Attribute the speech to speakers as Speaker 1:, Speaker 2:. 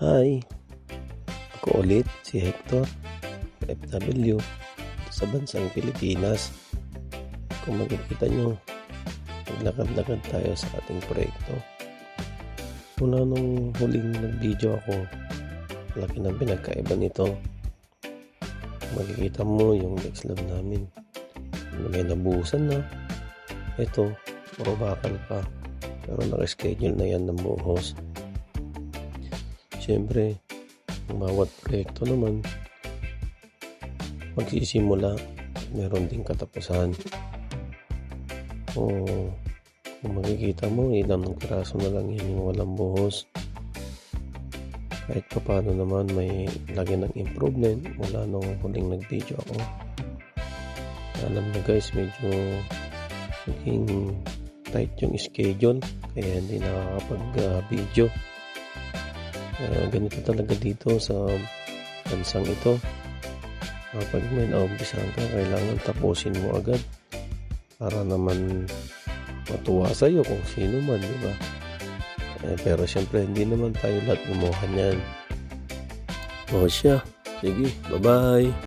Speaker 1: Hi, ako ulit si Hector, FW sa bansang Pilipinas. Kung makikita nyo, naglakad-lakad tayo sa ating proyekto. Mula nung huling nag-video ako, laki ng pinagkaiba nito. Makikita mo yung next lab namin. May nabuhusan na. Ito, puro bakal pa. Pero naka-schedule na yan ng buhos. Siyempre, ang bawat proyekto naman magsisimula, meron ding katapusan. Kung makikita mo, ilang piraso na lang yan yung walang buhos. Kahit pa paano naman may lagi ng improvement mula nung huling nag-video ako. Alam na guys, medyo naging tight yung schedule, kaya hindi nakakapag-video. Ganito talaga dito sa bansang ito. Kapag may naumpisahan ka, kailangan tapusin mo agad para naman matuwa sa'yo kung sino man, di ba? Pero syempre hindi naman tayo lahat gumawa niyan. O siya, sige, bye-bye!